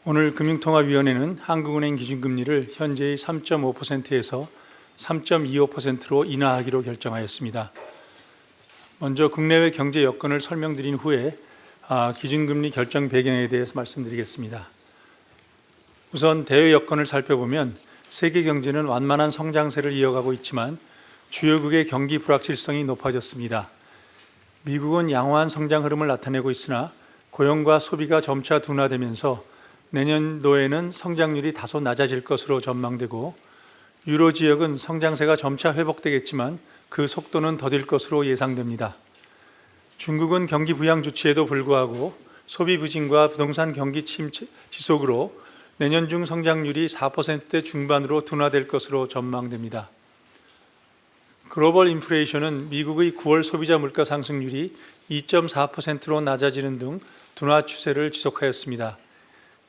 오늘 금융통화위원회는 한국은행 기준금리를 현재의 3.5%에서 3.25%로 인하하기로 결정하였습니다. 먼저 국내외 경제 여건을 설명드린 후에 기준금리 결정 배경에 대해서 말씀드리겠습니다. 우선 대외 여건을 살펴보면 세계 경제는 완만한 성장세를 이어가고 있지만 주요국의 경기 불확실성이 높아졌습니다. 미국은 양호한 성장 흐름을 나타내고 있으나 고용과 소비가 점차 둔화되면서 내년도에는 성장률이 다소 낮아질 것으로 전망되고, 유로 지역은 성장세가 점차 회복되겠지만 그 속도는 더딜 것으로 예상됩니다. 중국은 경기 부양 조치에도 불구하고 소비 부진과 부동산 경기 침체 지속으로 내년 중 성장률이 4%대 중반으로 둔화될 것으로 전망됩니다. 글로벌 인플레이션은 미국의 9월 소비자 물가 상승률이 2.4%로 낮아지는 등 둔화 추세를 지속하였습니다.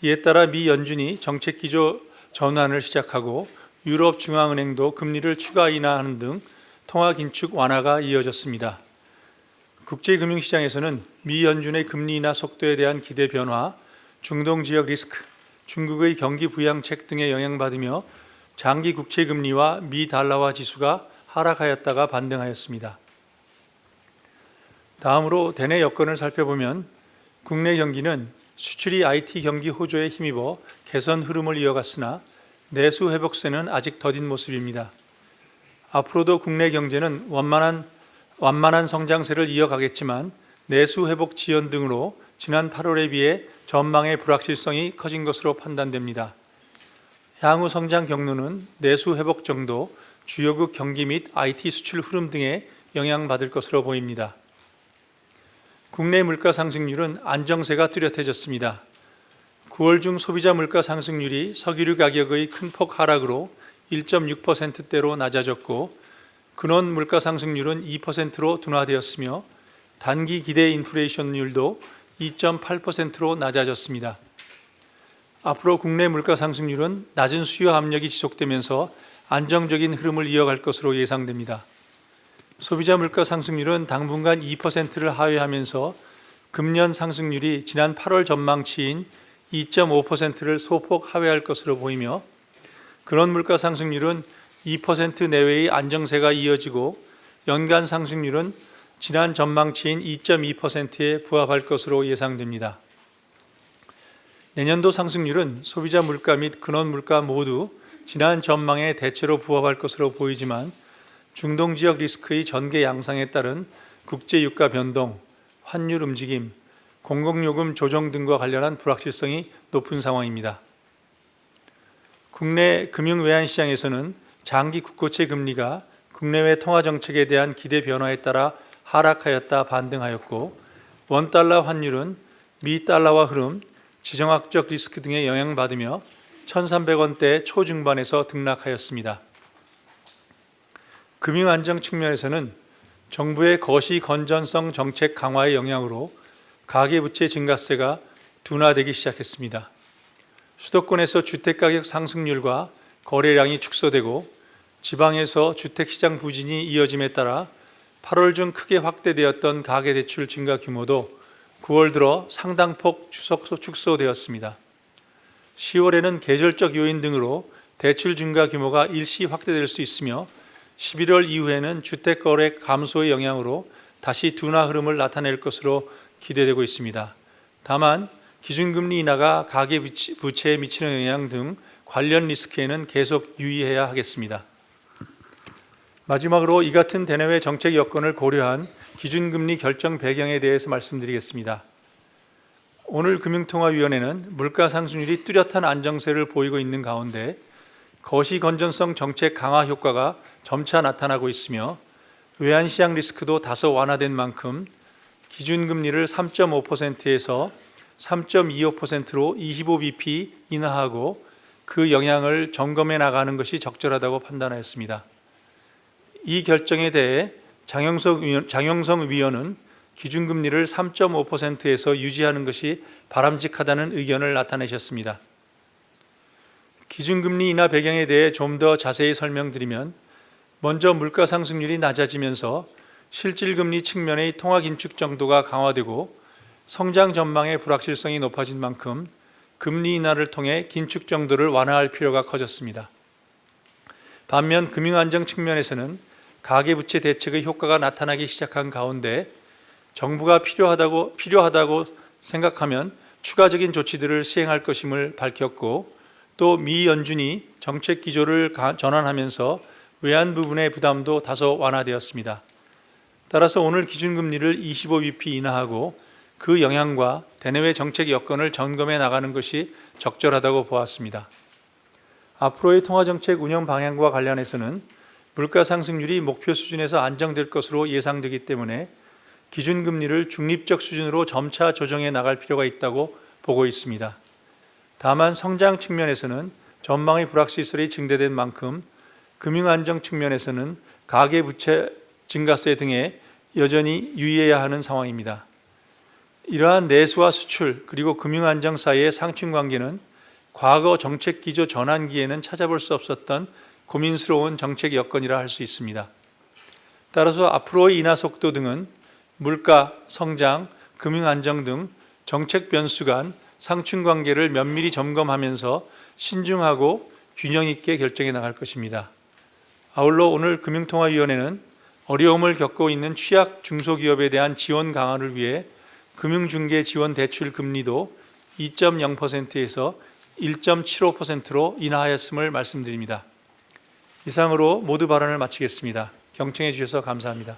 이에 따라 미 연준이 정책 기조 전환을 시작하고 유럽 중앙은행도 금리를 추가 인하하는 등 통화 긴축 완화가 이어졌습니다. 국제금융시장에서는 미 연준의 금리 인하 속도에 대한 기대 변화, 중동 지역 리스크, 중국의 경기 부양책 등에 영향받으며 장기 국채금리와 미 달러화 지수가 하락하였다가 반등하였습니다. 다음으로 대내 여건을 살펴보면 국내 경기는 수출이 IT 경기 호조에 힘입어 개선 흐름을 이어갔으나 내수 회복세는 아직 더딘 모습입니다. 앞으로도 국내 경제는 완만한 성장세를 이어가겠지만 내수 회복 지연 등으로 지난 8월에 비해 전망의 불확실성이 커진 것으로 판단됩니다. 향후 성장 경로는 내수 회복 정도, 주요국 경기 및 IT 수출 흐름 등에 영향받을 것으로 보입니다. 국내 물가 상승률은 안정세가 뚜렷해졌습니다. 9월 중 소비자 물가 상승률이 석유류 가격의 큰 폭 하락으로 1.6%대로 낮아졌고, 근원 물가 상승률은 2%로 둔화되었으며 단기 기대 인플레이션율도 2.8%로 낮아졌습니다. 앞으로 국내 물가 상승률은 낮은 수요 압력이 지속되면서 안정적인 흐름을 이어갈 것으로 예상됩니다. 소비자 물가 상승률은 당분간 2%를 하회하면서 금년 상승률이 지난 8월 전망치인 2.5%를 소폭 하회할 것으로 보이며, 근원 물가 상승률은 2% 내외의 안정세가 이어지고 연간 상승률은 지난 전망치인 2.2%에 부합할 것으로 예상됩니다. 내년도 상승률은 소비자 물가 및 근원 물가 모두 지난 전망에 대체로 부합할 것으로 보이지만 중동 지역 리스크의 전개 양상에 따른 국제 유가 변동, 환율 움직임, 공공요금 조정 등과 관련한 불확실성이 높은 상황입니다. 국내 금융 외환 시장에서는 장기 국고채 금리가 국내외 통화 정책에 대한 기대 변화에 따라 하락하였다 반등하였고, 원달러 환율은 미 달러화 흐름, 지정학적 리스크 등에 영향받으며 1,300원대 초중반에서 등락하였습니다. 금융안정 측면에서는 정부의 거시 건전성 정책 강화의 영향으로 가계부채 증가세가 둔화되기 시작했습니다. 수도권에서 주택가격 상승률과 거래량이 축소되고 지방에서 주택시장 부진이 이어짐에 따라 8월 중 크게 확대되었던 가계대출 증가 규모도 9월 들어 상당폭 축소되었습니다. 10월에는 계절적 요인 등으로 대출 증가 규모가 일시 확대될 수 있으며 11월 이후에는 주택거래 감소의 영향으로 다시 둔화 흐름을 나타낼 것으로 기대되고 있습니다. 다만 기준금리 인하가 가계부채에 미치는 영향 등 관련 리스크에는 계속 유의해야 하겠습니다. 마지막으로 이 같은 대내외 정책 여건을 고려한 기준금리 결정 배경에 대해서 말씀드리겠습니다. 오늘 금융통화위원회는 물가 상승률이 뚜렷한 안정세를 보이고 있는 가운데 거시 건전성 정책 강화 효과가 점차 나타나고 있으며 외환시장 리스크도 다소 완화된 만큼 기준금리를 3.5%에서 3.25%로 25bp 인하하고 그 영향을 점검해 나가는 것이 적절하다고 판단하였습니다. 이 결정에 대해 장영성 위원은 기준금리를 3.5%에서 유지하는 것이 바람직하다는 의견을 나타내셨습니다. 기준금리 인하 배경에 대해 좀 더 자세히 설명드리면, 먼저 물가 상승률이 낮아지면서 실질금리 측면의 통화 긴축 정도가 강화되고 성장 전망의 불확실성이 높아진 만큼 금리 인하를 통해 긴축 정도를 완화할 필요가 커졌습니다. 반면 금융안정 측면에서는 가계부채 대책의 효과가 나타나기 시작한 가운데 정부가 필요하다고 생각하면 추가적인 조치들을 시행할 것임을 밝혔고, 또 미 연준이 정책 기조를 전환하면서 외환 부분의 부담도 다소 완화되었습니다. 따라서 오늘 기준금리를 25bp 인하하고 그 영향과 대내외 정책 여건을 점검해 나가는 것이 적절하다고 보았습니다. 앞으로의 통화정책 운영 방향과 관련해서는 물가 상승률이 목표 수준에서 안정될 것으로 예상되기 때문에 기준금리를 중립적 수준으로 점차 조정해 나갈 필요가 있다고 보고 있습니다. 다만 성장 측면에서는 전망의 불확실성이 증대된 만큼 금융안정 측면에서는 가계부채 증가세 등에 여전히 유의해야 하는 상황입니다. 이러한 내수와 수출 그리고 금융안정 사이의 상충관계는 과거 정책기조 전환기에는 찾아볼 수 없었던 고민스러운 정책 여건이라 할 수 있습니다. 따라서 앞으로의 인하 속도 등은 물가, 성장, 금융안정 등 정책 변수 간 상충관계를 면밀히 점검하면서 신중하고 균형 있게 결정해 나갈 것입니다. 아울러 오늘 금융통화위원회는 어려움을 겪고 있는 취약 중소기업에 대한 지원 강화를 위해 금융중개 지원 대출 금리도 2.0%에서 1.75%로 인하하였음을 말씀드립니다. 이상으로 모두 발언을 마치겠습니다. 경청해 주셔서 감사합니다.